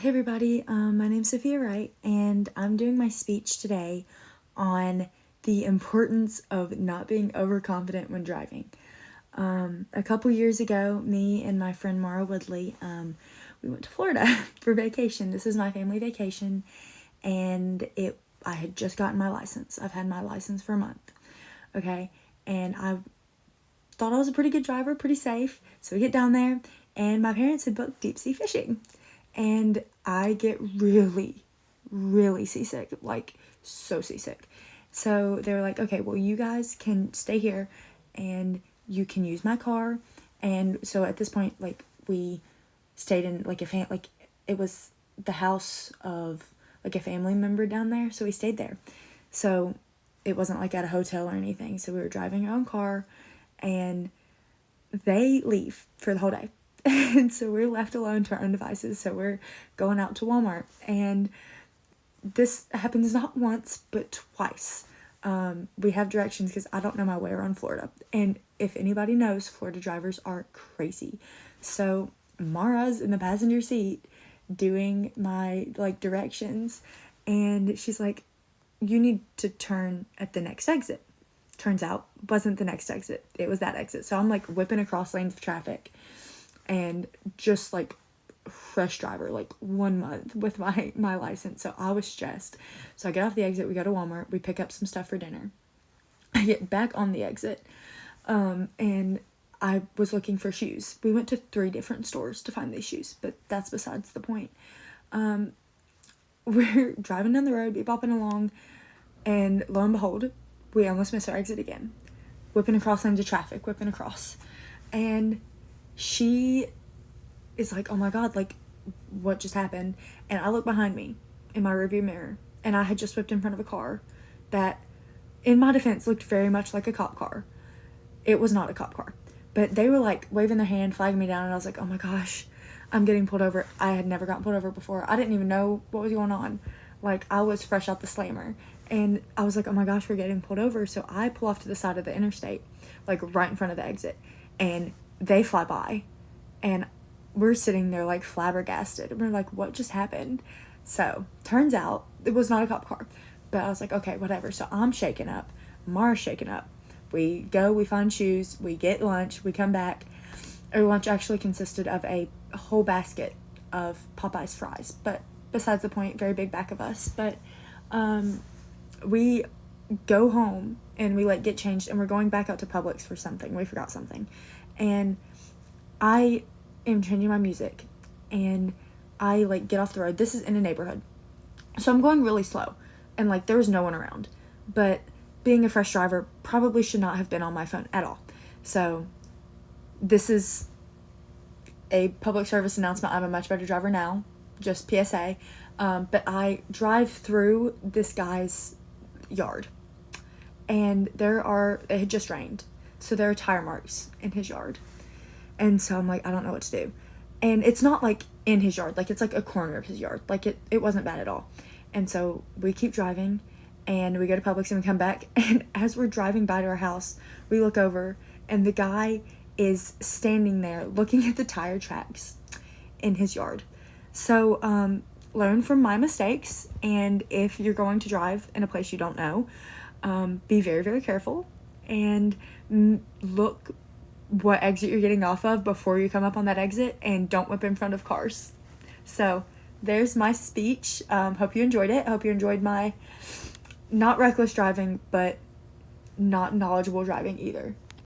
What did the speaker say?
Hey everybody, my name's Sophia Wright, and I'm doing my speech today on the importance of not being overconfident when driving. A couple years ago, me and my friend Mara Woodley, we went to Florida for vacation. This is my family vacation, and I had just gotten my license. I've had my license for a month, okay? And I thought I was a pretty good driver, pretty safe. So we get down there, and my parents had booked deep sea fishing. And I get really, really seasick, like so seasick. So they were like, okay, well, you guys can stay here and you can use my car. And so at this point, like, we stayed in like it was the house of like a family member down there. So we stayed there. So it wasn't like at a hotel or anything. So we were driving our own car, and they leave for the whole day. And so we're left alone to our own devices. So we're going out to Walmart, and this happens not once but twice. We have directions because I don't know my way around Florida, and if anybody knows, Florida drivers are crazy. So Mara's in the passenger seat doing my like directions, and she's like, you need to turn at the next exit. Turns out wasn't the next exit, it was that exit. So I'm like whipping across lanes of traffic, and just like fresh driver, like 1 month with my license. So I was stressed. So I get off the exit, we go to Walmart, we pick up some stuff for dinner. I get back on the exit, and I was looking for shoes. We went to 3 different stores to find these shoes, but that's besides the point. We're driving down the road, bopping along, and lo and behold, we almost missed our exit again. Whipping across lanes of traffic, whipping across. And she is like, oh my God, like, what just happened? And I look behind me in my rearview mirror, and I had just whipped in front of a car that, in my defense, looked very much like a cop car. It was not a cop car, but they were like waving their hand, flagging me down, and I was like, oh my gosh, I'm getting pulled over. I had never gotten pulled over before. I didn't even know what was going on. Like, I was fresh out the slammer, and I was like, oh my gosh, we're getting pulled over. So I pull off to the side of the interstate, like right in front of the exit, and they fly by, and we're sitting there like flabbergasted, and we're like, what just happened? So turns out it was not a cop car, but I was like, okay, whatever. So I'm shaken up, Mara's shaken up. We go, we find shoes, we get lunch, we come back. Our lunch actually consisted of a whole basket of Popeye's fries, but besides the point, very big back of us. But we go home, and we like get changed, and we're going back out to Publix for something. We forgot something, and I am changing my music, and I like get off the road. This is in a neighborhood, so I'm going really slow, and like there was no one around, but being a fresh driver, probably should not have been on my phone at all. So this is a public service announcement. I'm a much better driver now, just PSA. But I drive through this guy's yard, and it had just rained, so there are tire marks in his yard. And so I'm like, I don't know what to do. And it's not like in his yard, like it's like a corner of his yard. Like it wasn't bad at all. And so we keep driving, and we go to Publix, and we come back, and as we're driving by to our house, we look over, and the guy is standing there looking at the tire tracks in his yard. So learn from my mistakes, and if you're going to drive in a place you don't know, be very, very careful, and look what exit you're getting off of before you come up on that exit, and don't whip in front of cars. So there's my speech. Hope you enjoyed it. Hope you enjoyed my not reckless driving, but not knowledgeable driving either.